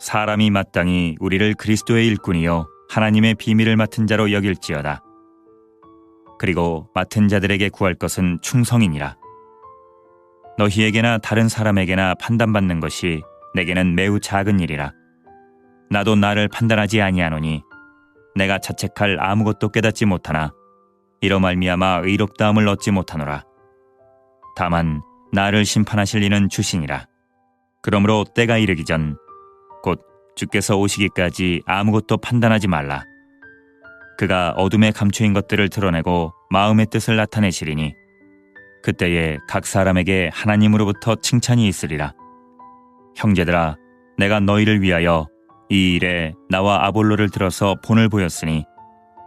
사람이 마땅히 우리를 그리스도의 일꾼이요 하나님의 비밀을 맡은 자로 여길지어다. 그리고 맡은 자들에게 구할 것은 충성이니라. 너희에게나 다른 사람에게나 판단받는 것이 내게는 매우 작은 일이라. 나도 나를 판단하지 아니하노니 내가 자책할 아무것도 깨닫지 못하나 이로 말미암아 의롭다함을 얻지 못하노라. 다만 나를 심판하실 이는 주시니라. 그러므로 때가 이르기 전 곧 주께서 오시기까지 아무것도 판단하지 말라. 그가 어둠에 감추인 것들을 드러내고 마음의 뜻을 나타내시리니 그때에 각 사람에게 하나님으로부터 칭찬이 있으리라. 형제들아, 내가 너희를 위하여 이 일에 나와 아볼로를 들어서 본을 보였으니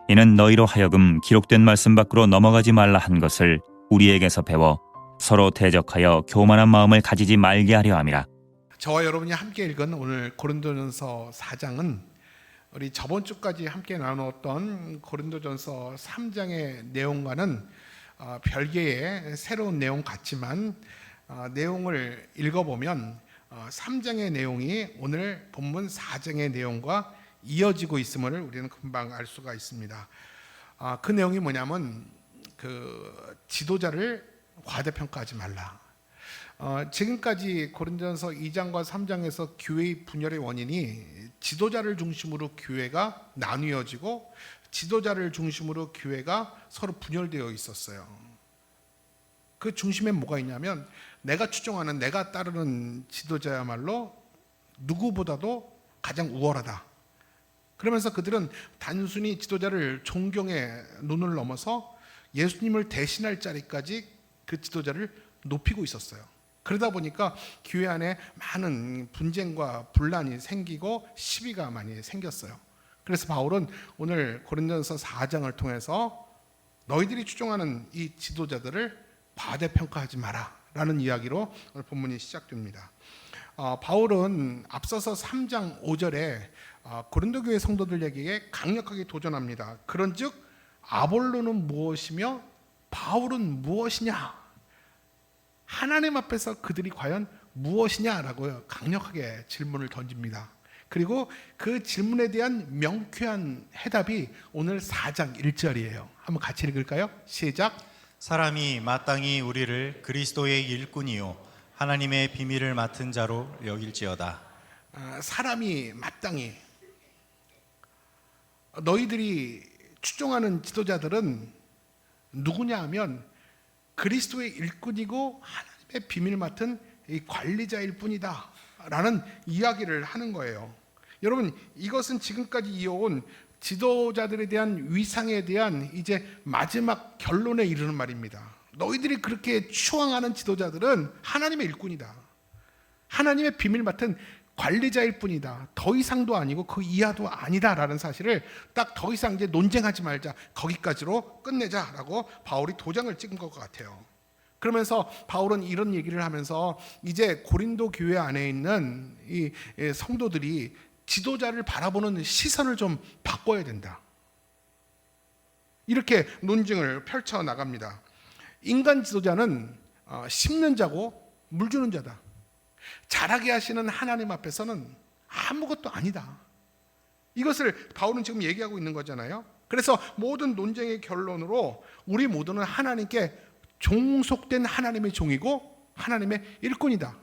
이는 너희로 하여금 기록된 말씀 밖으로 넘어가지 말라 한 것을 우리에게서 배워 서로 대적하여 교만한 마음을 가지지 말게 하려 함이라. 저와 여러분이 함께 읽은 오늘 고린도전서 4장은 우리 저번 주까지 함께 나누었던 고린도전서 3장의 내용과는 별개의 새로운 내용 같지만 내용을 읽어보면 3장의 내용이 오늘 본문 4장의 내용과 이어지고 있음을 우리는 금방 알 수가 있습니다. 그 내용이 뭐냐면 그 지도자를 과대평가하지 말라. 지금까지 고린도전서 2장과 3장에서 교회의 분열의 원인이 지도자를 중심으로 교회가 나뉘어지고 지도자를 중심으로 교회가 서로 분열되어 있었어요. 그 중심에 뭐가 있냐면 내가 추종하는, 내가 따르는 지도자야말로 누구보다도 가장 우월하다. 그러면서 그들은 단순히 지도자를 존경의 눈을 넘어서 예수님을 대신할 자리까지 그 지도자를 높이고 있었어요. 그러다 보니까 교회 안에 많은 분쟁과 분란이 생기고 시비가 많이 생겼어요. 그래서 바울은 오늘 고린도전서 4장을 통해서 너희들이 추종하는 이 지도자들을 과대평가하지 마라 라는 이야기로 오늘 본문이 시작됩니다. 바울은 앞서서 3장 5절에 고린도 교회 성도들에게 강력하게 도전합니다. 그런즉 아볼로는 무엇이며 바울은 무엇이냐? 하나님 앞에서 그들이 과연 무엇이냐라고 강력하게 질문을 던집니다. 그리고 그 질문에 대한 명쾌한 해답이 오늘 4장 1절이에요. 한번 같이 읽을까요? 시작. 사람이 마땅히 우리를 그리스도의 일꾼이요 하나님의 비밀을 맡은 자로 여길지어다. 사람이 마땅히, 너희들이 추종하는 지도자들은 누구냐 하면 그리스도의 일꾼이고 하나님의 비밀을 맡은 이 관리자일 뿐이다 라는 이야기를 하는 거예요. 여러분, 이것은 지금까지 이어온 지도자들에 대한 위상에 대한 이제 마지막 결론에 이르는 말입니다. 너희들이 그렇게 추앙하는 지도자들은 하나님의 일꾼이다, 하나님의 비밀을 맡은 관리자일 뿐이다, 더 이상도 아니고 그 이하도 아니다 라는 사실을 딱 더 이상 이제 논쟁하지 말자, 거기까지로 끝내자라고 바울이 도장을 찍은 것 같아요. 그러면서 바울은 이런 얘기를 하면서 이제 고린도 교회 안에 있는 이 성도들이 지도자를 바라보는 시선을 좀 바꿔야 된다, 이렇게 논증을 펼쳐 나갑니다. 인간 지도자는 심는 자고 물 주는 자다. 잘하게 하시는 하나님 앞에서는 아무것도 아니다. 이것을 바울은 지금 얘기하고 있는 거잖아요. 그래서 모든 논쟁의 결론으로 우리 모두는 하나님께 종속된 하나님의 종이고 하나님의 일꾼이다.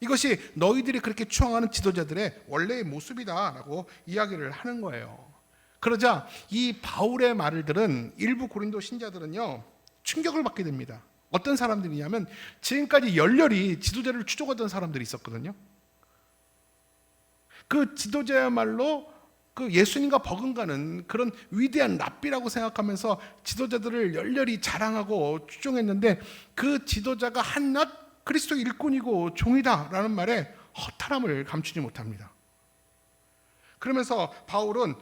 이것이 너희들이 그렇게 추앙하는 지도자들의 원래의 모습이다라고 이야기를 하는 거예요. 그러자 이 바울의 말을 들은 일부 고린도 신자들은요, 충격을 받게 됩니다. 어떤 사람들이냐면 지금까지 열렬히 지도자를 추종하던 사람들이 있었거든요. 그 지도자야말로 그 예수님과 버금가는 그런 위대한 랍비라고 생각하면서 지도자들을 열렬히 자랑하고 추종했는데 그 지도자가 한낱 그리스도 일꾼이고 종이다라는 말에 허탈함을 감추지 못합니다. 그러면서 바울은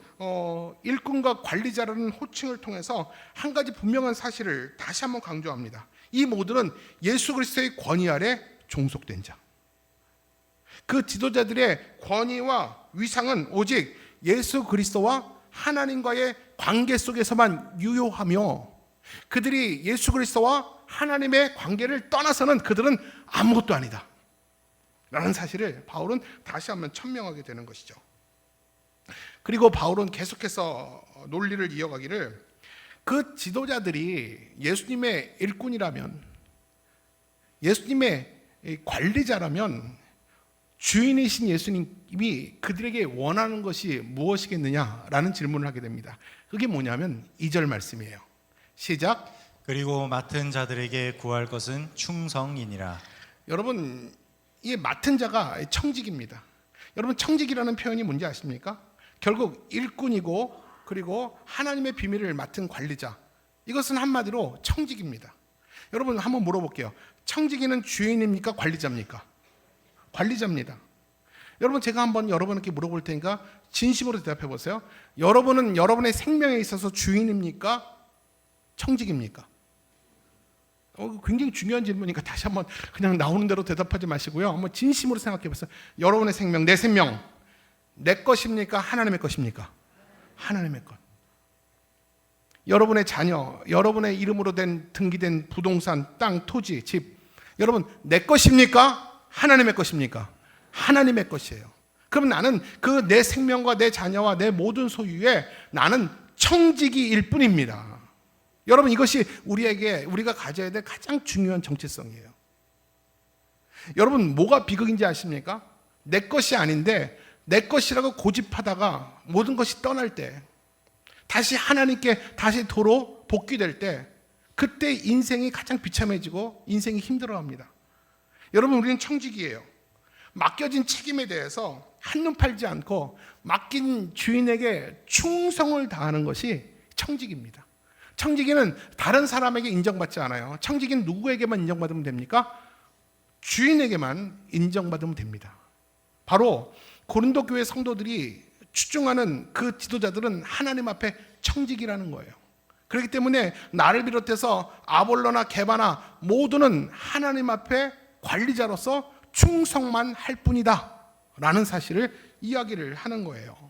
일꾼과 관리자라는 호칭을 통해서 한 가지 분명한 사실을 다시 한번 강조합니다. 이 모두는 예수 그리스도의 권위 아래 종속된 자. 그 지도자들의 권위와 위상은 오직 예수 그리스도와 하나님과의 관계 속에서만 유효하며 그들이 예수 그리스도와 하나님의 관계를 떠나서는 그들은 아무것도 아니다. 라는 사실을 바울은 다시 한번 천명하게 되는 것이죠. 그리고 바울은 계속해서 논리를 이어가기를, 그 지도자들이 예수님의 일꾼이라면, 예수님의 관리자라면 주인이신 예수님이 그들에게 원하는 것이 무엇이겠느냐라는 질문을 하게 됩니다. 그게 뭐냐면 2절 말씀이에요. 시작. 그리고 맡은 자들에게 구할 것은 충성이니라. 여러분, 이 맡은 자가 청직입니다. 여러분, 청직이라는 표현이 뭔지 아십니까? 결국 일꾼이고 그리고 하나님의 비밀을 맡은 관리자, 이것은 한마디로 청직입니다. 여러분, 한번 물어볼게요. 청지기는 주인입니까? 관리자입니까? 관리자입니다. 여러분, 제가 한번 여러분께 물어볼 테니까 진심으로 대답해 보세요. 여러분은 여러분의 생명에 있어서 주인입니까? 청직입니까? 굉장히 중요한 질문이니까 다시 한번 그냥 나오는 대로 대답하지 마시고요. 한번 진심으로 생각해 보세요. 여러분의 생명, 내 생명, 내 것입니까? 하나님의 것입니까? 하나님의 것. 여러분의 자녀, 여러분의 이름으로 된 등기된 부동산, 땅, 토지, 집, 여러분 내 것입니까? 하나님의 것입니까? 하나님의 것이에요. 그럼 나는 그 내 생명과 내 자녀와 내 모든 소유에 나는 청지기일 뿐입니다. 여러분, 이것이 우리가 가져야 될 가장 중요한 정체성이에요. 여러분, 뭐가 비극인지 아십니까? 내 것이 아닌데 내 것이라고 고집하다가 모든 것이 떠날 때, 다시 하나님께 다시 도로 복귀될 때, 그때 인생이 가장 비참해지고 인생이 힘들어합니다. 여러분, 우리는 청직이에요. 맡겨진 책임에 대해서 한눈 팔지 않고 맡긴 주인에게 충성을 다하는 것이 청직입니다. 청지기는 다른 사람에게 인정받지 않아요. 청지기는 누구에게만 인정받으면 됩니까? 주인에게만 인정받으면 됩니다. 바로 고린도 교회 성도들이 추종하는 그 지도자들은 하나님 앞에 청지기라는 거예요. 그렇기 때문에 나를 비롯해서 아볼로나 게바나 모두는 하나님 앞에 관리자로서 충성만 할 뿐이다 라는 사실을 이야기를 하는 거예요.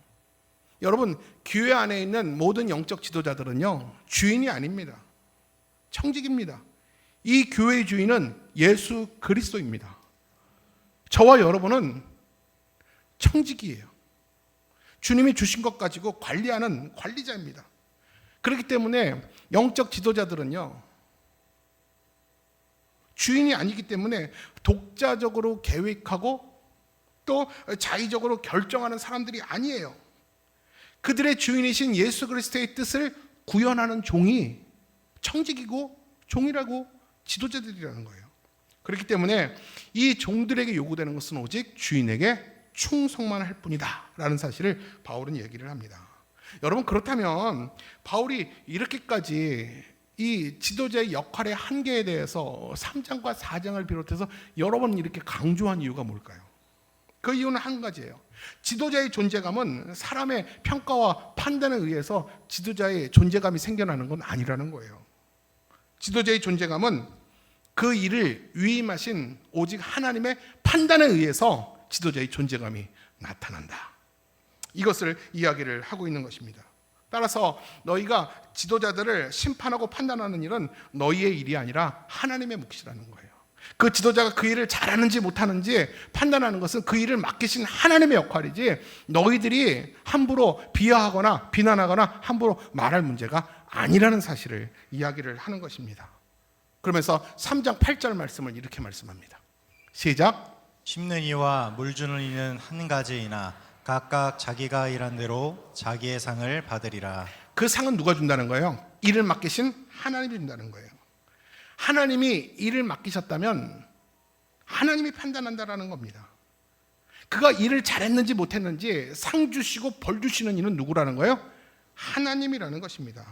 여러분, 교회 안에 있는 모든 영적 지도자들은요, 주인이 아닙니다. 청직입니다. 이 교회의 주인은 예수 그리스도입니다. 저와 여러분은 청직이에요. 주님이 주신 것 가지고 관리하는 관리자입니다. 그렇기 때문에 영적 지도자들은요, 주인이 아니기 때문에 독자적으로 계획하고 또 자의적으로 결정하는 사람들이 아니에요. 그들의 주인이신 예수 그리스도의 뜻을 구현하는 종이 청직이고 종이라고 지도자들이라는 거예요. 그렇기 때문에 이 종들에게 요구되는 것은 오직 주인에게 충성만 할 뿐이다 라는 사실을 바울은 얘기를 합니다. 여러분, 그렇다면 바울이 이렇게까지 이 지도자의 역할의 한계에 대해서 3장과 4장을 비롯해서 여러 번 이렇게 강조한 이유가 뭘까요? 그 이유는 한 가지예요. 지도자의 존재감은 사람의 평가와 판단에 의해서 지도자의 존재감이 생겨나는 건 아니라는 거예요. 지도자의 존재감은 그 일을 위임하신 오직 하나님의 판단에 의해서 지도자의 존재감이 나타난다. 이것을 이야기를 하고 있는 것입니다. 따라서 너희가 지도자들을 심판하고 판단하는 일은 너희의 일이 아니라 하나님의 몫이라는 거예요. 그 지도자가 그 일을 잘하는지 못하는지 판단하는 것은 그 일을 맡기신 하나님의 역할이지, 너희들이 함부로 비하하거나 비난하거나 함부로 말할 문제가 아니라는 사실을 이야기를 하는 것입니다. 그러면서 3장 8절 말씀을 이렇게 말씀합니다. 시작. 심는 이와 물 주는 이는 한 가지이나 각각 자기가 일한 대로 자기의 상을 받으리라. 그 상은 누가 준다는 거예요? 일을 맡기신 하나님이 준다는 거예요. 하나님이 일을 맡기셨다면 하나님이 판단한다라는 겁니다. 그가 일을 잘했는지 못했는지 상 주시고 벌 주시는 이는 누구라는 거예요? 하나님이라는 것입니다.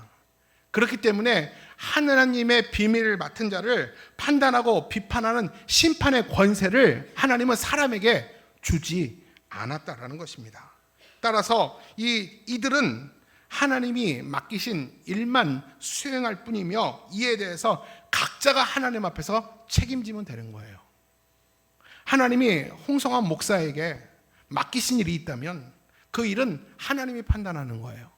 그렇기 때문에 하나님의 비밀을 맡은 자를 판단하고 비판하는 심판의 권세를 하나님은 사람에게 주지 않았다라는 것입니다. 따라서 이들은 하나님이 맡기신 일만 수행할 뿐이며 이에 대해서 각자가 하나님 앞에서 책임지면 되는 거예요. 하나님이 홍성환 목사에게 맡기신 일이 있다면 그 일은 하나님이 판단하는 거예요.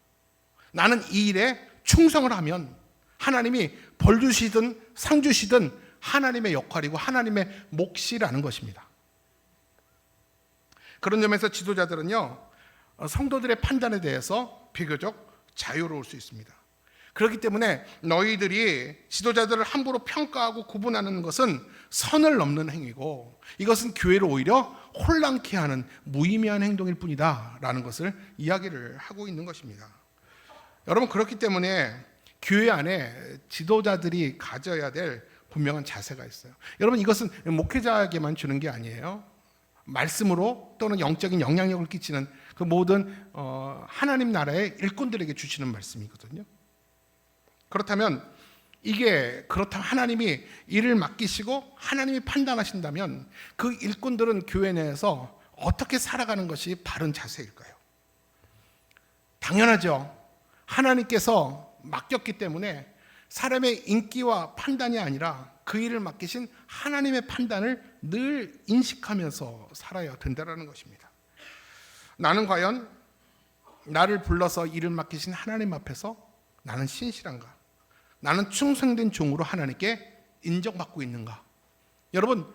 나는 이 일에 충성을 하면 하나님이 벌 주시든 상 주시든 하나님의 역할이고 하나님의 몫이라는 것입니다. 그런 점에서 지도자들은요, 성도들의 판단에 대해서 비교적 자유로울 수 있습니다. 그렇기 때문에 너희들이 지도자들을 함부로 평가하고 구분하는 것은 선을 넘는 행위고 이것은 교회를 오히려 혼란케 하는 무의미한 행동일 뿐이다 라는 것을 이야기를 하고 있는 것입니다. 여러분, 그렇기 때문에 교회 안에 지도자들이 가져야 될 분명한 자세가 있어요. 여러분, 이것은 목회자에게만 주는 게 아니에요. 말씀으로 또는 영적인 영향력을 끼치는 그 모든 하나님 나라의 일꾼들에게 주시는 말씀이거든요. 그렇다면 이게 그렇다면 하나님이 일을 맡기시고 하나님이 판단하신다면 그 일꾼들은 교회 내에서 어떻게 살아가는 것이 바른 자세일까요? 당연하죠. 하나님께서 맡겼기 때문에 사람의 인기와 판단이 아니라 그 일을 맡기신 하나님의 판단을 늘 인식하면서 살아야 된다는 것입니다. 나는 과연 나를 불러서 일을 맡기신 하나님 앞에서 나는 신실한가? 나는 충성된 종으로 하나님께 인정받고 있는가? 여러분,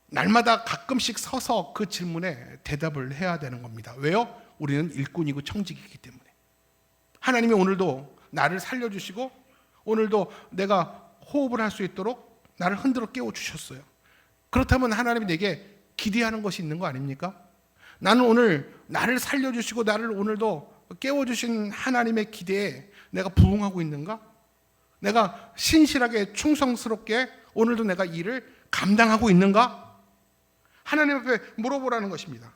날마다 가끔씩 서서 그 질문에 대답을 해야 되는 겁니다. 왜요? 우리는 일꾼이고 청직이기 때문에. 하나님이 오늘도 나를 살려주시고 오늘도 내가 호흡을 할 수 있도록 나를 흔들어 깨워주셨어요. 그렇다면 하나님이 내게 기대하는 것이 있는 거 아닙니까? 나는 오늘 나를 살려주시고 나를 오늘도 깨워주신 하나님의 기대에 내가 부응하고 있는가? 내가 신실하게 충성스럽게 오늘도 내가 일을 감당하고 있는가? 하나님 앞에 물어보라는 것입니다.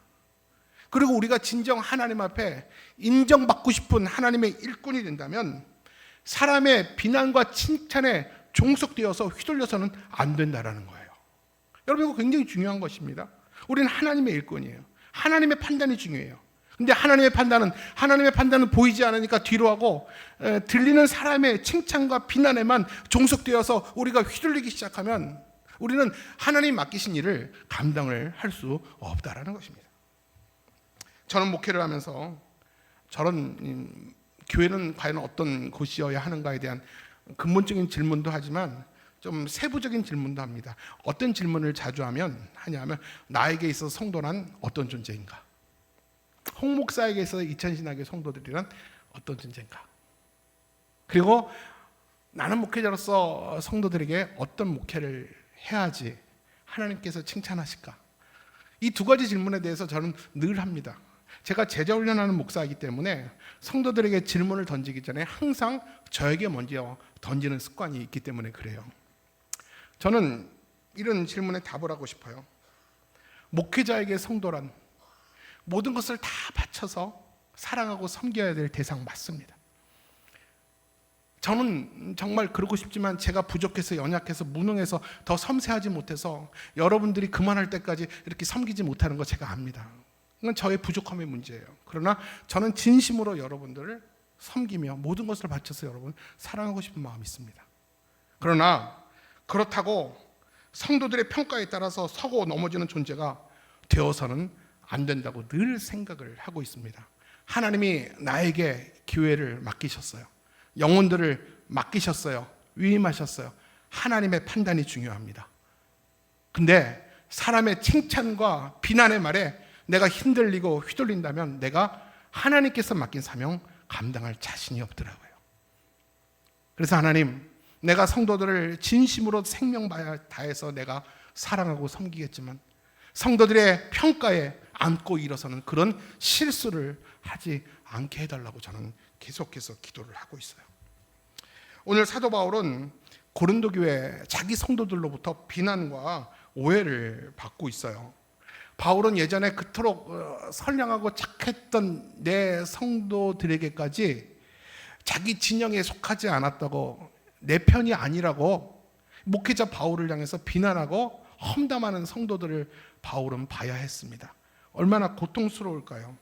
그리고 우리가 진정 하나님 앞에 인정받고 싶은 하나님의 일꾼이 된다면 사람의 비난과 칭찬에 종속되어서 휘둘려서는 안 된다는 거예요. 여러분, 이거 굉장히 중요한 것입니다. 우리는 하나님의 일꾼이에요. 하나님의 판단이 중요해요. 근데 하나님의 판단은 보이지 않으니까 뒤로 하고 들리는 사람의 칭찬과 비난에만 종속되어서 우리가 휘둘리기 시작하면 우리는 하나님 맡기신 일을 감당을 할 수 없다라는 것입니다. 저는 목회를 하면서 저런 교회는 과연 어떤 곳이어야 하는가에 대한 근본적인 질문도 하지만 좀 세부적인 질문도 합니다. 어떤 질문을 자주 하냐면 나에게 있어서 성도란 어떤 존재인가? 홍 목사에게 있어서 이천신학의 성도들이란 어떤 존재인가? 그리고 나는 목회자로서 성도들에게 어떤 목회를 해야지 하나님께서 칭찬하실까? 이 두 가지 질문에 대해서 저는 늘 합니다. 제가 제자훈련하는 목사이기 때문에 성도들에게 질문을 던지기 전에 항상 저에게 먼저 던지는 습관이 있기 때문에 그래요. 저는 이런 질문에 답을 하고 싶어요. 목회자에게 성도란 모든 것을 다 바쳐서 사랑하고 섬겨야 될 대상 맞습니다. 저는 정말 그러고 싶지만 제가 부족해서 연약해서 무능해서 더 섬세하지 못해서 여러분들이 그만할 때까지 이렇게 섬기지 못하는 거 제가 압니다. 이건 저의 부족함의 문제예요. 그러나 저는 진심으로 여러분들을 섬기며 모든 것을 바쳐서 여러분 사랑하고 싶은 마음이 있습니다. 그러나 그렇다고 성도들의 평가에 따라서 서고 넘어지는 존재가 되어서는 안 된다고 늘 생각을 하고 있습니다. 하나님이 나에게 기회를 맡기셨어요. 영혼들을 맡기셨어요. 위임하셨어요. 하나님의 판단이 중요합니다. 근데 사람의 칭찬과 비난의 말에 내가 흔들리고 휘둘린다면 내가 하나님께서 맡긴 사명 감당할 자신이 없더라고요. 그래서 하나님, 내가 성도들을 진심으로 생명 다해서 내가 사랑하고 섬기겠지만 성도들의 평가에 안고 일어서는 그런 실수를 하지 않게 해달라고 저는 계속해서 기도를 하고 있어요. 오늘 사도 바울은 고린도 교회 자기 성도들로부터 비난과 오해를 받고 있어요. 바울은 예전에 그토록 선량하고 착했던 내 성도들에게까지 자기 진영에 속하지 않았다고, 내 편이 아니라고 목회자 바울을 향해서 비난하고 험담하는 성도들을 바울은 봐야 했습니다. 얼마나 고통스러울까요?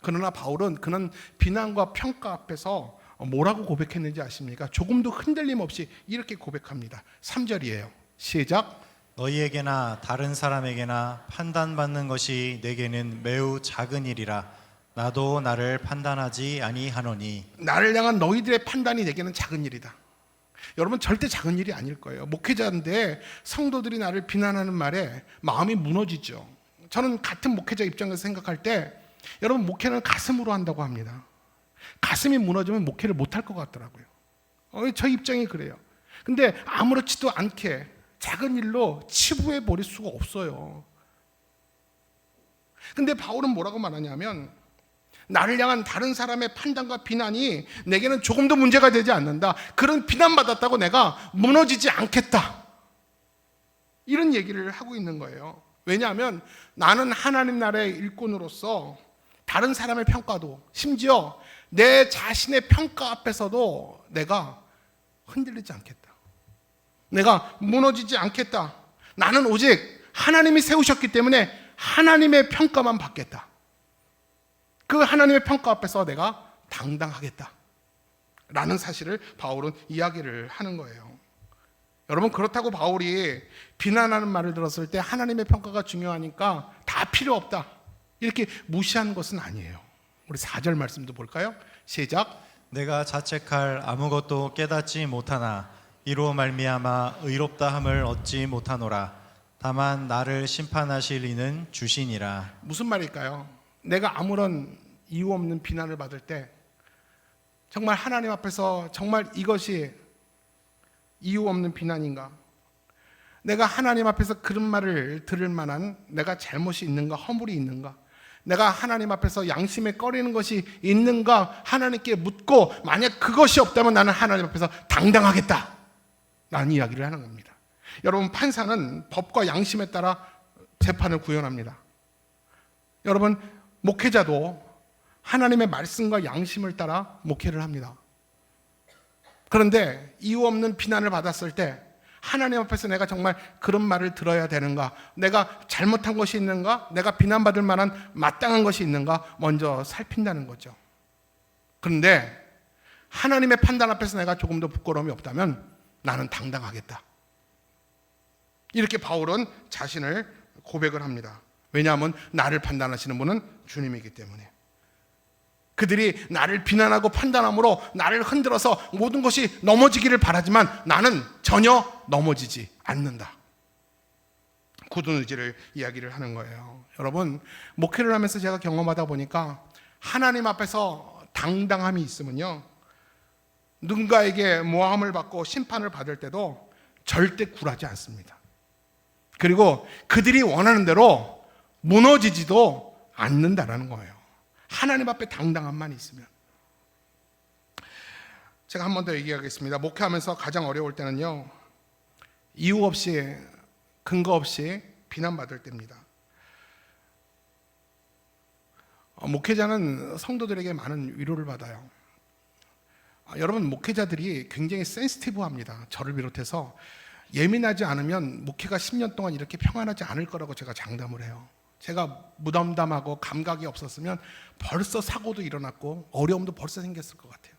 그러나 바울은 그는 비난과 평가 앞에서 뭐라고 고백했는지 아십니까? 조금도 흔들림 없이 이렇게 고백합니다. 3절이에요. 시작. 너희에게나 다른 사람에게나 판단받는 것이 내게는 매우 작은 일이라 나도 나를 판단하지 아니하노니. 나를 향한 너희들의 판단이 내게는 작은 일이다. 여러분, 절대 작은 일이 아닐 거예요. 목회자인데 성도들이 나를 비난하는 말에 마음이 무너지죠. 저는 같은 목회자 입장에서 생각할 때 여러분 목회는 가슴으로 한다고 합니다. 가슴이 무너지면 목회를 못할 것 같더라고요. 저 입장이 그래요. 근데 아무렇지도 않게 작은 일로 치부해 버릴 수가 없어요. 근데 바울은 뭐라고 말하냐면 나를 향한 다른 사람의 판단과 비난이 내게는 조금도 문제가 되지 않는다. 그런 비난받았다고 내가 무너지지 않겠다. 이런 얘기를 하고 있는 거예요. 왜냐하면 나는 하나님 나라의 일꾼으로서 다른 사람의 평가도 심지어 내 자신의 평가 앞에서도 내가 흔들리지 않겠다. 내가 무너지지 않겠다. 나는 오직 하나님이 세우셨기 때문에 하나님의 평가만 받겠다. 그 하나님의 평가 앞에서 내가 당당하겠다 라는 사실을 바울은 이야기를 하는 거예요. 여러분, 그렇다고 바울이 비난하는 말을 들었을 때 하나님의 평가가 중요하니까 다 필요 없다 이렇게 무시한 것은 아니에요. 우리 4절 말씀도 볼까요? 시작. 내가 자책할 아무것도 깨닫지 못하나 이로 말미암아 의롭다 함을 얻지 못하노라. 다만 나를 심판하실 이는 주시니라. 무슨 말일까요? 내가 아무런 이유 없는 비난을 받을 때 정말 하나님 앞에서 정말 이것이 이유 없는 비난인가? 내가 하나님 앞에서 그런 말을 들을 만한 내가 잘못이 있는가? 허물이 있는가? 내가 하나님 앞에서 양심에 꺼리는 것이 있는가? 하나님께 묻고 만약 그것이 없다면 나는 하나님 앞에서 당당하겠다 라는 이야기를 하는 겁니다. 여러분, 판사는 법과 양심에 따라 재판을 구현합니다. 여러분, 목회자도 하나님의 말씀과 양심을 따라 목회를 합니다. 그런데 이유 없는 비난을 받았을 때 하나님 앞에서 내가 정말 그런 말을 들어야 되는가? 내가 잘못한 것이 있는가? 내가 비난받을 만한 마땅한 것이 있는가? 먼저 살핀다는 거죠. 그런데 하나님의 판단 앞에서 내가 조금도 부끄러움이 없다면 나는 당당하겠다. 이렇게 바울은 자신을 고백을 합니다. 왜냐하면 나를 판단하시는 분은 주님이기 때문에. 그들이 나를 비난하고 판단함으로 나를 흔들어서 모든 것이 넘어지기를 바라지만 나는 전혀 넘어지지 않는다. 굳은 의지를 이야기를 하는 거예요. 여러분, 목회를 하면서 제가 경험하다 보니까 하나님 앞에서 당당함이 있으면요, 누군가에게 모함을 받고 심판을 받을 때도 절대 굴하지 않습니다. 그리고 그들이 원하는 대로 무너지지도 않는다라는 거예요. 하나님 앞에 당당함만 있으면. 제가 한 번 더 얘기하겠습니다. 목회하면서 가장 어려울 때는요, 이유 없이 근거 없이 비난받을 때입니다. 목회자는 성도들에게 많은 위로를 받아요. 여러분, 목회자들이 굉장히 센시티브합니다. 저를 비롯해서 예민하지 않으면 목회가 10년 동안 이렇게 평안하지 않을 거라고 제가 장담을 해요. 제가 무덤담하고 감각이 없었으면 벌써 사고도 일어났고 어려움도 벌써 생겼을 것 같아요.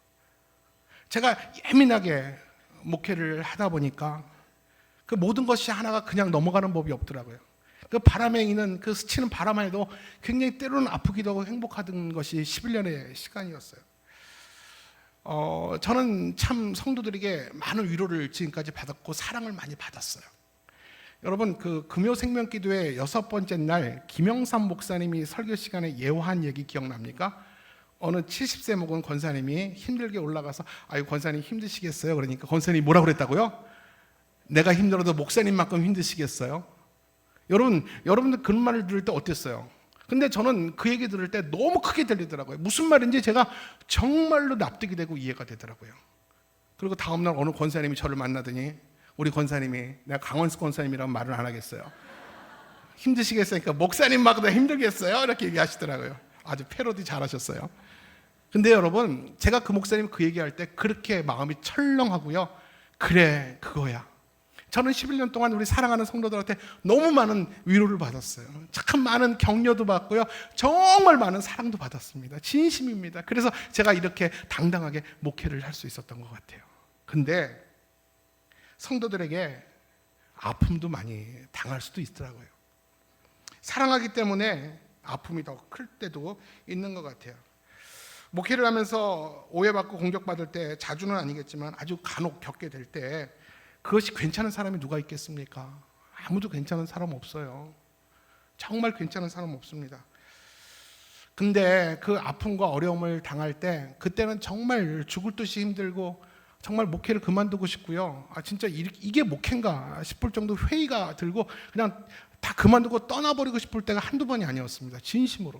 제가 예민하게 목회를 하다 보니까 그 모든 것이 하나가 그냥 넘어가는 법이 없더라고요. 그 바람행이는 그 스치는 바람만 해도 굉장히 때로는 아프기도 하고 행복하던 것이 11년의 시간이었어요. 저는 참 성도들에게 많은 위로를 지금까지 받았고 사랑을 많이 받았어요. 여러분, 그 금요생명기도회 6번째 날 김영삼 목사님이 설교 시간에 예화한 얘기 기억납니까? 어느 70세 먹은 권사님이 힘들게 올라가서 아유, 권사님 힘드시겠어요? 그러니까 권사님이 뭐라고 그랬다고요? 내가 힘들어도 목사님만큼 힘드시겠어요? 여러분들 그런 말을 들을 때 어땠어요? 근데 저는 그 얘기 들을 때 너무 크게 들리더라고요. 무슨 말인지 제가 정말로 납득이 되고 이해가 되더라고요. 그리고 다음날 어느 권사님이 저를 만나더니 우리 권사님이, 내가 강원수 권사님이라는 말을 안 하겠어요. 힘드시겠으니까 목사님만보다 힘들겠어요? 이렇게 얘기하시더라고요. 아주 패러디 잘하셨어요. 근데 여러분, 제가 그 목사님 그 얘기할 때 그렇게 마음이 철렁하고요. 그래, 그거야. 저는 11년 동안 우리 사랑하는 성도들한테 너무 많은 위로를 받았어요. 참 많은 격려도 받고요. 정말 많은 사랑도 받았습니다. 진심입니다. 그래서 제가 이렇게 당당하게 목회를 할 수 있었던 것 같아요. 근데 성도들에게 아픔도 많이 당할 수도 있더라고요. 사랑하기 때문에 아픔이 더 클 때도 있는 것 같아요. 목회를 하면서 오해받고 공격받을 때, 자주는 아니겠지만 아주 간혹 겪게 될 때 그것이 괜찮은 사람이 누가 있겠습니까? 아무도 괜찮은 사람 없어요. 정말 괜찮은 사람 없습니다. 근데 그 아픔과 어려움을 당할 때 그때는 정말 죽을 듯이 힘들고 정말 목회를 그만두고 싶고요. 진짜 이게 목회인가 싶을 정도 회의가 들고 그냥 다 그만두고 떠나버리고 싶을 때가 한두 번이 아니었습니다. 진심으로.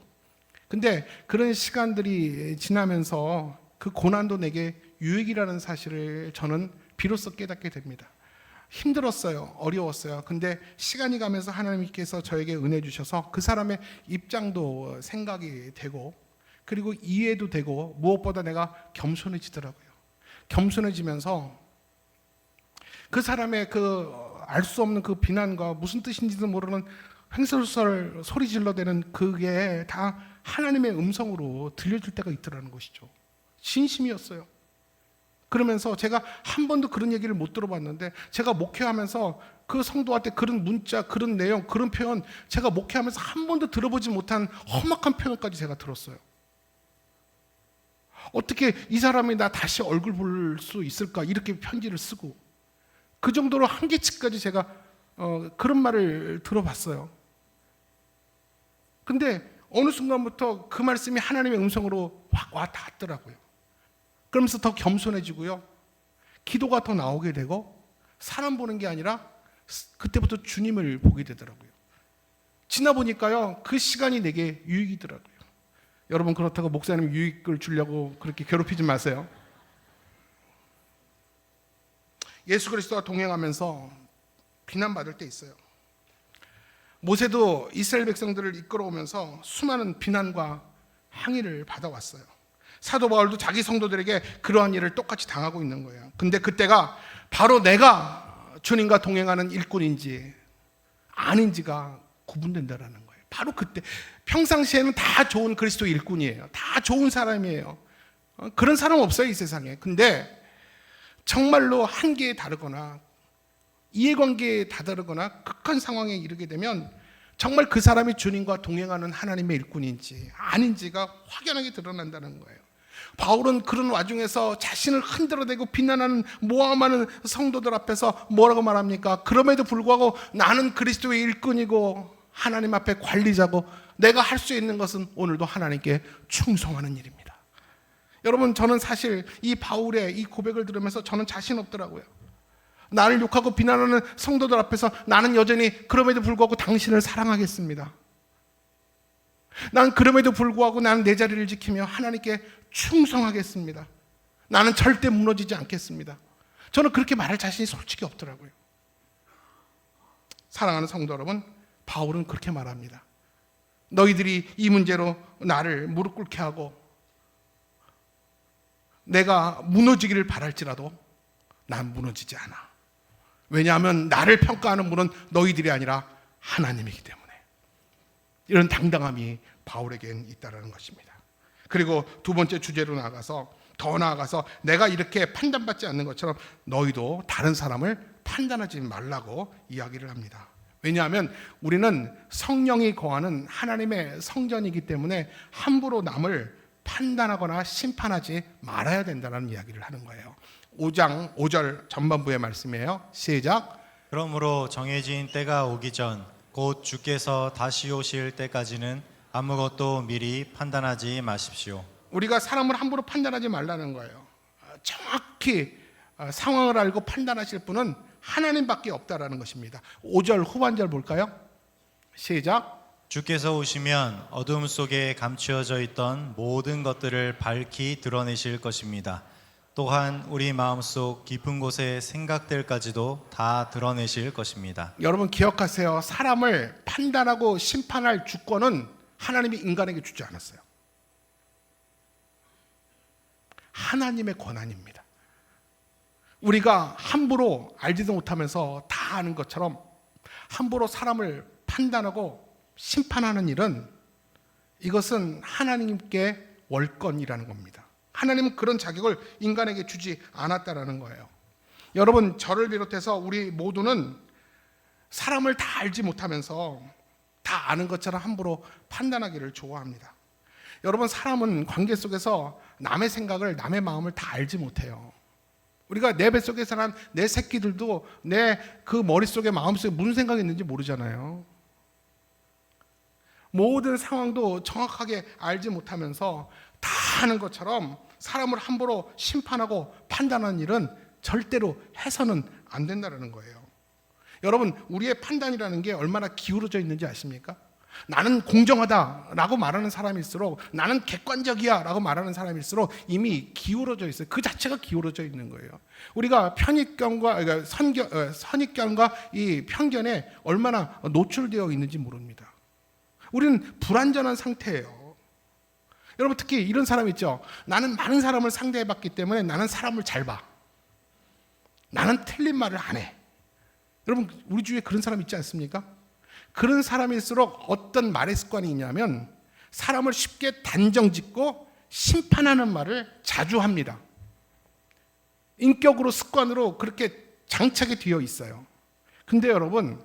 근데 그런 시간들이 지나면서 그 고난도 내게 유익이라는 사실을 저는 비로소 깨닫게 됩니다. 힘들었어요. 어려웠어요. 근데 시간이 가면서 하나님께서 저에게 은혜 주셔서 그 사람의 입장도 생각이 되고 그리고 이해도 되고 무엇보다 내가 겸손해지더라고요. 겸손해지면서 그 사람의 그 알 수 없는 그 비난과 무슨 뜻인지도 모르는 횡설수설 소리 질러대는 그게 다 하나님의 음성으로 들려질 때가 있더라는 것이죠. 진심이었어요. 그러면서 제가 한 번도 그런 얘기를 못 들어봤는데 제가 목회하면서 그 성도한테 그런 문자, 그런 내용, 그런 표현 제가 목회하면서 한 번도 들어보지 못한 험악한 표현까지 제가 들었어요. 어떻게 이 사람이 나 다시 얼굴 볼 수 있을까 이렇게 편지를 쓰고 그 정도로 한계치까지 제가 그런 말을 들어봤어요. 근데 어느 순간부터 그 말씀이 하나님의 음성으로 확 와 닿았더라고요. 그러면서 더 겸손해지고요. 기도가 더 나오게 되고 사람 보는 게 아니라 그때부터 주님을 보게 되더라고요. 지나 보니까요. 그 시간이 내게 유익이더라고요. 여러분 그렇다고 목사님 유익을 주려고 그렇게 괴롭히지 마세요. 예수 그리스도와 동행하면서 비난받을 때 있어요. 모세도 이스라엘 백성들을 이끌어오면서 수많은 비난과 항의를 받아왔어요. 사도 바울도 자기 성도들에게 그러한 일을 똑같이 당하고 있는 거예요. 근데 그때가 바로 내가 주님과 동행하는 일꾼인지 아닌지가 구분된다라는 거예요. 바로 그때. 평상시에는 다 좋은 그리스도 일꾼이에요. 다 좋은 사람이에요. 그런 사람 없어요, 이 세상에. 근데 정말로 한계에 다르거나 이해관계에 다다르거나 극한 상황에 이르게 되면 정말 그 사람이 주님과 동행하는 하나님의 일꾼인지 아닌지가 확연하게 드러난다는 거예요. 바울은 그런 와중에서 자신을 흔들어대고 비난하는 모함하는 성도들 앞에서 뭐라고 말합니까? 그럼에도 불구하고 나는 그리스도의 일꾼이고 하나님 앞에 관리자고 내가 할 수 있는 것은 오늘도 하나님께 충성하는 일입니다. 여러분 저는 사실 이 바울의 이 고백을 들으면서 저는 자신 없더라고요. 나를 욕하고 비난하는 성도들 앞에서 나는 여전히 그럼에도 불구하고 당신을 사랑하겠습니다. 난 그럼에도 불구하고 나는 내 자리를 지키며 하나님께 충성하겠습니다. 나는 절대 무너지지 않겠습니다. 저는 그렇게 말할 자신이 솔직히 없더라고요. 사랑하는 성도 여러분, 바울은 그렇게 말합니다. 너희들이 이 문제로 나를 무릎 꿇게 하고 내가 무너지기를 바랄지라도 난 무너지지 않아. 왜냐하면 나를 평가하는 분은 너희들이 아니라 하나님이기 때문에. 이런 당당함이 바울에겐 있다는 것입니다. 그리고 두 번째 주제로 더 나아가서 내가 이렇게 판단받지 않는 것처럼 너희도 다른 사람을 판단하지 말라고 이야기를 합니다. 왜냐하면 우리는 성령이 거하는 하나님의 성전이기 때문에 함부로 남을 판단하거나 심판하지 말아야 된다는 이야기를 하는 거예요. 5장 5절 전반부의 말씀이에요. 시작. 그러므로 정해진 때가 오기 전 곧 주께서 다시 오실 때까지는 아무것도 미리 판단하지 마십시오. 우리가 사람을 함부로 판단하지 말라는 거예요. 정확히 상황을 알고 판단하실 분은 하나님밖에 없다라는 것입니다. 5절 후반절 볼까요? 시작. 주께서 오시면 어둠 속에 감추어져 있던 모든 것들을 밝히 드러내실 것입니다. 또한 우리 마음속 깊은 곳의 생각들까지도 다 드러내실 것입니다. 여러분 기억하세요. 사람을 판단하고 심판할 주권은 하나님이 인간에게 주지 않았어요. 하나님의 권한입니다. 우리가 함부로 알지도 못하면서 다 아는 것처럼 함부로 사람을 판단하고 심판하는 일은 이것은 하나님께 월권이라는 겁니다. 하나님은 그런 자격을 인간에게 주지 않았다라는 거예요. 여러분 저를 비롯해서 우리 모두는 사람을 다 알지 못하면서 다 아는 것처럼 함부로 판단하기를 좋아합니다. 여러분 사람은 관계 속에서 남의 생각을 남의 마음을 다 알지 못해요. 우리가 내 뱃속에 사는 내 새끼들도 내 그 머릿속에 마음속에 무슨 생각이 있는지 모르잖아요. 모든 상황도 정확하게 알지 못하면서 다 아는 것처럼 사람을 함부로 심판하고 판단하는 일은 절대로 해서는 안 된다는 거예요. 여러분, 우리의 판단이라는 게 얼마나 기울어져 있는지 아십니까? 나는 공정하다라고 말하는 사람일수록, 나는 객관적이야라고 말하는 사람일수록 이미 기울어져 있어요. 그 자체가 기울어져 있는 거예요. 우리가 편익견과 선입견과 이 편견에 얼마나 노출되어 있는지 모릅니다. 우리는 불완전한 상태예요. 여러분, 특히 이런 사람 있죠. 나는 많은 사람을 상대해봤기 때문에 나는 사람을 잘 봐. 나는 틀린 말을 안 해. 여러분, 우리 주위에 그런 사람 있지 않습니까? 그런 사람일수록 어떤 말의 습관이 있냐면 사람을 쉽게 단정짓고 심판하는 말을 자주 합니다. 인격으로, 습관으로 그렇게 장착이 되어 있어요. 근데 여러분,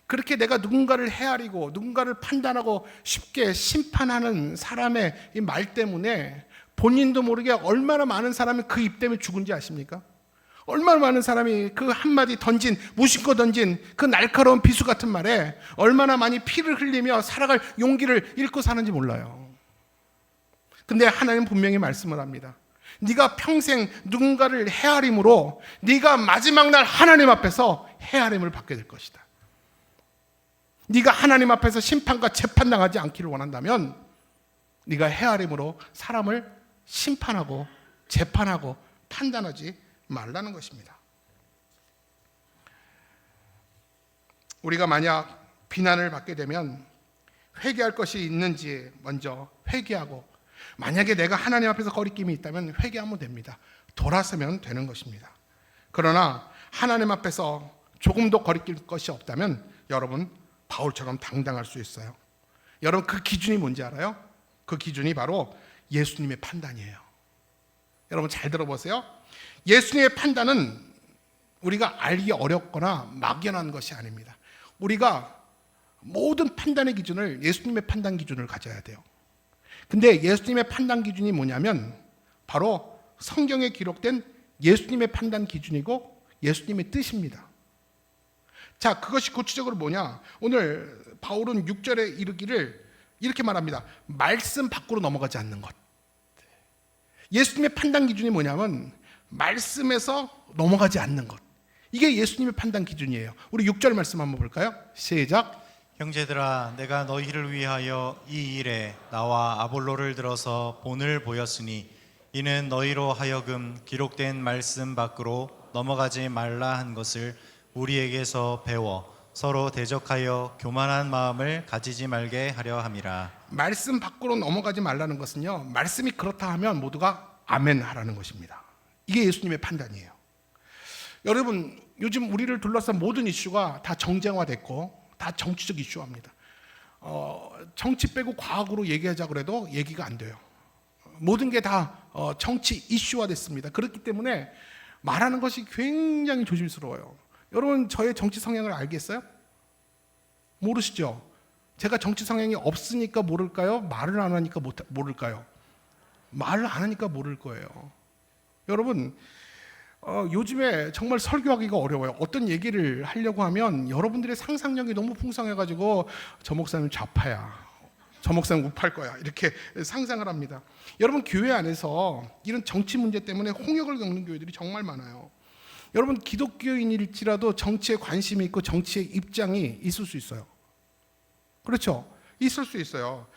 그렇게 내가 누군가를 헤아리고 누군가를 판단하고 쉽게 심판하는 사람의 이 말 때문에 본인도 모르게 얼마나 많은 사람이 그 입 때문에 죽은지 아십니까? 얼마나 많은 사람이 그 한마디 던진, 무심코 던진 그 날카로운 비수 같은 말에 얼마나 많이 피를 흘리며 살아갈 용기를 잃고 사는지 몰라요. 근데 하나님 분명히 말씀을 합니다. 네가 평생 누군가를 헤아림으로 네가 마지막 날 하나님 앞에서 헤아림을 받게 될 것이다. 네가 하나님 앞에서 심판과 재판당하지 않기를 원한다면 네가 헤아림으로 사람을 심판하고 재판하고 판단하지 말라는 것입니다. 우리가 만약 비난을 받게 되면 회개할 것이 있는지 먼저 회개하고, 만약에 내가 하나님 앞에서 거리낌이 있다면 회개하면 됩니다. 돌아서면 되는 것입니다. 그러나 하나님 앞에서 조금도 거리낄 것이 없다면 여러분, 바울처럼 당당할 수 있어요. 여러분, 그 기준이 뭔지 알아요? 그 기준이 바로 예수님의 판단이에요. 여러분, 잘 들어보세요. 예수님의 판단은 우리가 알기 어렵거나 막연한 것이 아닙니다. 우리가 모든 판단의 기준을 예수님의 판단 기준을 가져야 돼요. 근데 예수님의 판단 기준이 뭐냐면 바로 성경에 기록된 예수님의 판단 기준이고 예수님의 뜻입니다. 자, 그것이 구체적으로 뭐냐? 오늘 바울은 6절에 이르기를 이렇게 말합니다. 말씀 밖으로 넘어가지 않는 것. 예수님의 판단 기준이 뭐냐면 말씀에서 넘어가지 않는 것. 이게 예수님의 판단 기준이에요. 우리 6절 말씀 한번 볼까요? 시작. 형제들아, 내가 너희를 위하여 이 일에 나와 아볼로를 들어서 본을 보였으니 이는 너희로 하여금 기록된 말씀 밖으로 넘어가지 말라 한 것을 우리에게서 배워 서로 대적하여 교만한 마음을 가지지 말게 하려 함이라. 말씀 밖으로 넘어가지 말라는 것은요, 말씀이 그렇다 하면 모두가 아멘 하라는 것입니다. 이게 예수님의 판단이에요. 여러분, 요즘 우리를 둘러싼 모든 이슈가 다 정쟁화됐고 다 정치적 이슈입니다. 정치 빼고 과학으로 얘기하자 그래도 얘기가 안 돼요. 모든 게 다 정치 이슈화 됐습니다. 그렇기 때문에 말하는 것이 굉장히 조심스러워요. 여러분, 저의 정치 성향을 알겠어요? 모르시죠? 제가 정치 성향이 없으니까 모를까요? 말을 안 하니까 모를까요? 말을 안 하니까 모를 거예요. 여러분, 요즘에 정말 설교하기가 어려워요. 어떤 얘기를 하려고 하면 여러분들의 상상력이 너무 풍성해가지고 저 목사님 좌파야, 저 목사님 우파일 거야, 이렇게 상상을 합니다. 여러분, 교회 안에서 이런 정치 문제 때문에 홍역을 겪는 교회들이 정말 많아요. 여러분, 기독교인일지라도 정치에 관심이 있고 정치의 입장이 있을 수 있어요. 그렇죠? 있을 수 있어요.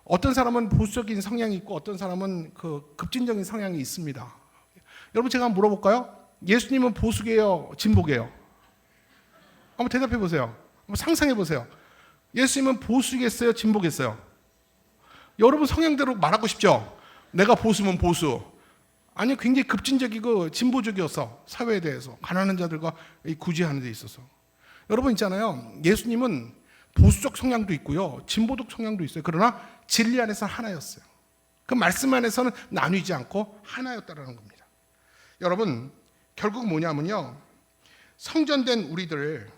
어떤 사람은 보수적인 성향이 있고 어떤 사람은 그 급진적인 성향이 있습니다. 여러분, 제가 한번 물어볼까요? 예수님은 보수계요, 진보계요? 한번 대답해 보세요. 한번 상상해 보세요. 예수님은 보수겠어요, 진보겠어요? 여러분 성향대로 말하고 싶죠? 내가 보수면 보수. 아니, 굉장히 급진적이고 진보적이어서 사회에 대해서 가난한 자들과 구제하는 데 있어서. 여러분 있잖아요. 예수님은 보수적 성향도 있고요, 진보적 성향도 있어요. 그러나 진리 안에서는 하나였어요. 그 말씀 안에서는 나뉘지 않고 하나였다라는 겁니다. 여러분, 결국 뭐냐면요, 성전된 우리들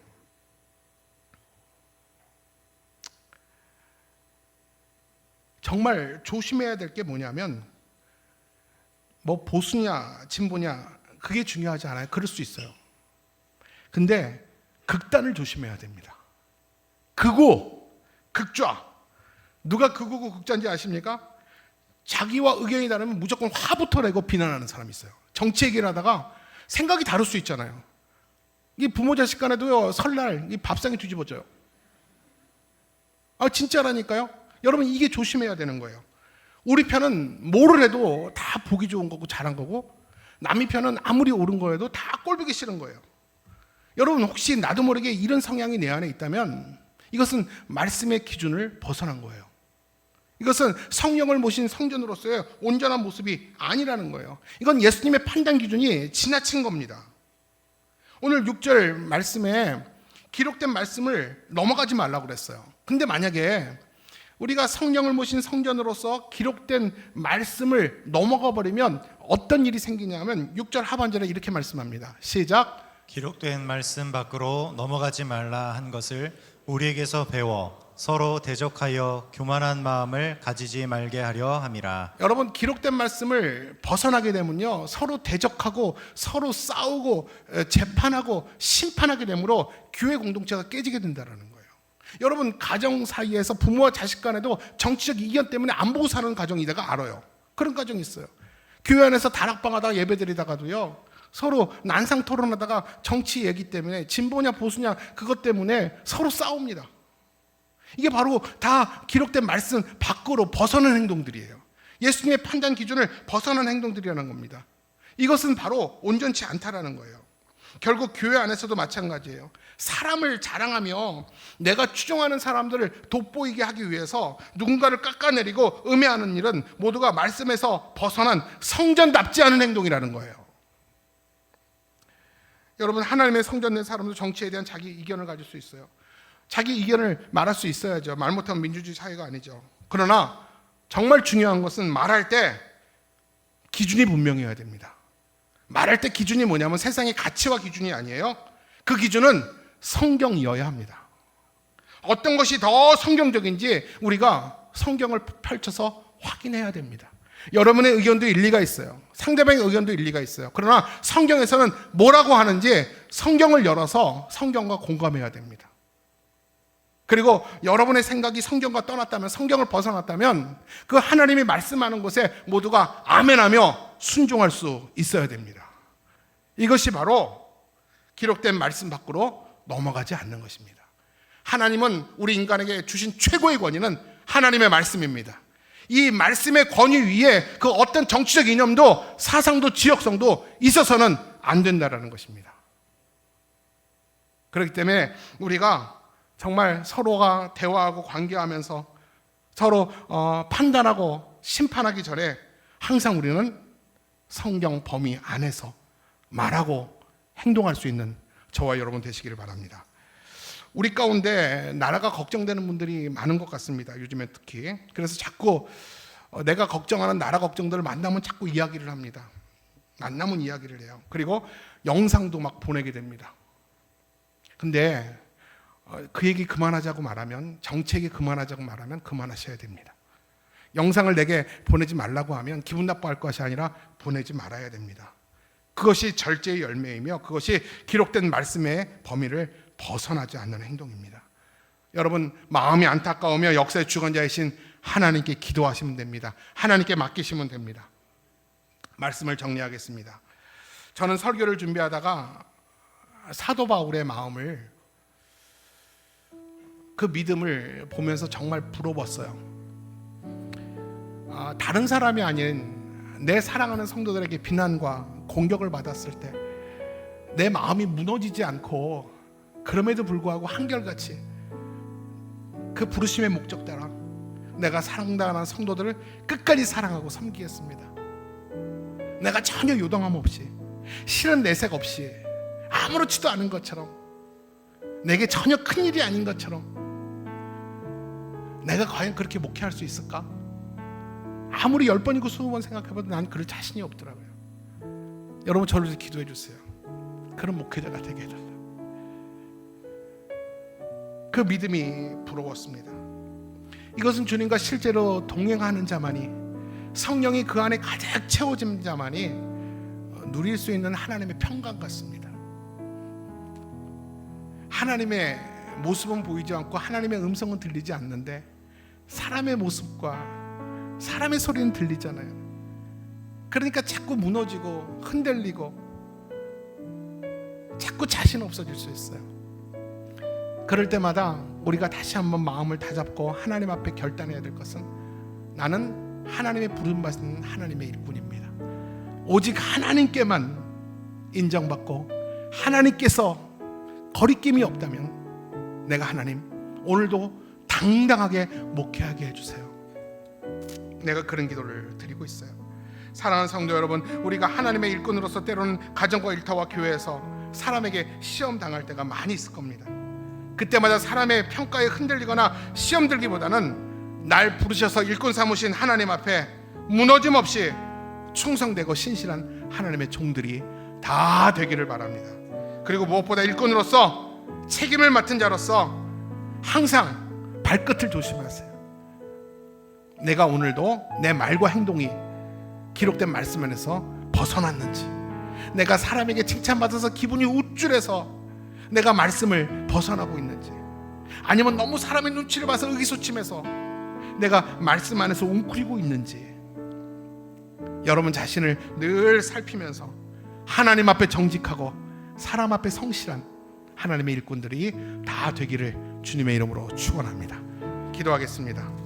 정말 조심해야 될 게 뭐냐면, 뭐 보수냐 진보냐 그게 중요하지 않아요. 그럴 수 있어요. 근데 극단을 조심해야 됩니다. 극우, 극좌, 누가 극우고 극자인지 아십니까? 자기와 의견이 다르면 무조건 화부터 내고 비난하는 사람이 있어요. 정치 얘기를 하다가 생각이 다를 수 있잖아요. 이 부모 자식 간에도요, 설날 이 밥상이 뒤집어져요. 진짜라니까요. 여러분, 이게 조심해야 되는 거예요. 우리 편은 뭐를 해도 다 보기 좋은 거고 잘한 거고, 남의 편은 아무리 옳은 거여도 다 꼴보기 싫은 거예요. 여러분, 혹시 나도 모르게 이런 성향이 내 안에 있다면 이것은 말씀의 기준을 벗어난 거예요. 이것은 성령을 모신 성전으로서의 온전한 모습이 아니라는 거예요. 이건 예수님의 판단 기준이 지나친 겁니다. 오늘 6절 말씀에 기록된 말씀을 넘어가지 말라고 그랬어요. 근데 만약에 우리가 성령을 모신 성전으로서 기록된 말씀을 넘어가 버리면 어떤 일이 생기냐면 6절 하반절에 이렇게 말씀합니다. 시작. 기록된 말씀 밖으로 넘어가지 말라 한 것을 우리에게서 배워 서로 대적하여 교만한 마음을 가지지 말게 하려 함이라. 여러분, 기록된 말씀을 벗어나게 되면요, 서로 대적하고 서로 싸우고 재판하고 심판하게 되므로 교회 공동체가 깨지게 된다는 거예요. 여러분, 가정 사이에서 부모와 자식 간에도 정치적 이견 때문에 안 보고 사는 가정이 내가 알아요. 그런 가정이 있어요. 교회 안에서 다락방하다가 예배드리다가도요, 서로 난상 토론하다가 정치 얘기 때문에 진보냐 보수냐 그것 때문에 서로 싸웁니다. 이게 바로 다 기록된 말씀 밖으로 벗어난 행동들이에요. 예수님의 판단 기준을 벗어난 행동들이라는 겁니다. 이것은 바로 온전치 않다라는 거예요. 결국 교회 안에서도 마찬가지예요. 사람을 자랑하며 내가 추종하는 사람들을 돋보이게 하기 위해서 누군가를 깎아내리고 음해하는 일은 모두가 말씀에서 벗어난 성전답지 않은 행동이라는 거예요. 여러분, 하나님의 성전 내 사람도 정치에 대한 자기 이견을 가질 수 있어요. 자기 이견을 말할 수 있어야죠. 말 못하면 민주주의 사회가 아니죠. 그러나 정말 중요한 것은 말할 때 기준이 분명해야 됩니다. 말할 때 기준이 뭐냐면 세상의 가치와 기준이 아니에요. 그 기준은 성경이어야 합니다. 어떤 것이 더 성경적인지 우리가 성경을 펼쳐서 확인해야 됩니다. 여러분의 의견도 일리가 있어요. 상대방의 의견도 일리가 있어요. 그러나 성경에서는 뭐라고 하는지 성경을 열어서 성경과 공감해야 됩니다. 그리고 여러분의 생각이 성경과 떠났다면, 성경을 벗어났다면 그 하나님이 말씀하는 곳에 모두가 아멘하며 순종할 수 있어야 됩니다. 이것이 바로 기록된 말씀 밖으로 넘어가지 않는 것입니다. 하나님은 우리 인간에게 주신 최고의 권위는 하나님의 말씀입니다. 이 말씀의 권위 위에 그 어떤 정치적 이념도 사상도 지역성도 있어서는 안 된다라는 것입니다. 그렇기 때문에 우리가 정말 서로가 대화하고 관계하면서 서로 판단하고 심판하기 전에 항상 우리는 성경 범위 안에서 말하고 행동할 수 있는 저와 여러분 되시기를 바랍니다. 우리 가운데 나라가 걱정되는 분들이 많은 것 같습니다. 요즘에 특히. 그래서 자꾸 내가 걱정하는 나라 걱정들을 만나면 자꾸 이야기를 합니다. 만나면 이야기를 해요. 그리고 영상도 막 보내게 됩니다. 근데 그 얘기 그만하자고 말하면, 정책이 그만하자고 말하면 그만하셔야 됩니다. 영상을 내게 보내지 말라고 하면 기분 나빠할 것이 아니라 보내지 말아야 됩니다. 그것이 절제의 열매이며 그것이 기록된 말씀의 범위를 벗어나지 않는 행동입니다. 여러분, 마음이 안타까우며 역사의 주관자이신 하나님께 기도하시면 됩니다. 하나님께 맡기시면 됩니다. 말씀을 정리하겠습니다. 저는 설교를 준비하다가 사도 바울의 마음을, 그 믿음을 보면서 정말 부러웠어요. 다른 사람이 아닌 내 사랑하는 성도들에게 비난과 공격을 받았을 때 내 마음이 무너지지 않고 그럼에도 불구하고 한결같이 그 부르심의 목적 따라 내가 사랑당하는 성도들을 끝까지 사랑하고 섬기겠습니다. 내가 전혀 요동함 없이, 실은 내색 없이, 아무렇지도 않은 것처럼, 내게 전혀 큰일이 아닌 것처럼 내가 과연 그렇게 목회할 수 있을까? 아무리 10번이고 20번 생각해봐도 난 그럴 자신이 없더라고요. 여러분, 저를 위해서 기도해 주세요. 그런 목회자가 되게 해달라. 그 믿음이 부러웠습니다. 이것은 주님과 실제로 동행하는 자만이, 성령이 그 안에 가득 채워진 자만이 누릴 수 있는 하나님의 평강 같습니다. 하나님의 모습은 보이지 않고 하나님의 음성은 들리지 않는데 사람의 모습과 사람의 소리는 들리잖아요. 그러니까 자꾸 무너지고 흔들리고 자꾸 자신 없어질 수 있어요. 그럴 때마다 우리가 다시 한번 마음을 다잡고 하나님 앞에 결단해야 될 것은, 나는 하나님의 부름받은 하나님의 일꾼입니다. 오직 하나님께만 인정받고 하나님께서 거리낌이 없다면 내가 하나님 오늘도 당당하게 목회하게 해주세요. 내가 그런 기도를 드리고 있어요. 사랑하는 성도 여러분, 우리가 하나님의 일꾼으로서 때로는 가정과 일터와 교회에서 사람에게 시험 당할 때가 많이 있을 겁니다. 그때마다 사람의 평가에 흔들리거나 시험 들기보다는 날 부르셔서 일꾼 삼으신 하나님 앞에 무너짐 없이 충성되고 신실한 하나님의 종들이 다 되기를 바랍니다. 그리고 무엇보다 일꾼으로서 책임을 맡은 자로서 항상 발끝을 조심하세요. 내가 오늘도 내 말과 행동이 기록된 말씀 안에서 벗어났는지, 내가 사람에게 칭찬받아서 기분이 우쭐해서 내가 말씀을 벗어나고 있는지, 아니면 너무 사람의 눈치를 봐서 의기소침해서 내가 말씀 안에서 웅크리고 있는지, 여러분 자신을 늘 살피면서 하나님 앞에 정직하고 사람 앞에 성실한 하나님의 일꾼들이 다 되기를 주님의 이름으로 축원합니다. 기도하겠습니다.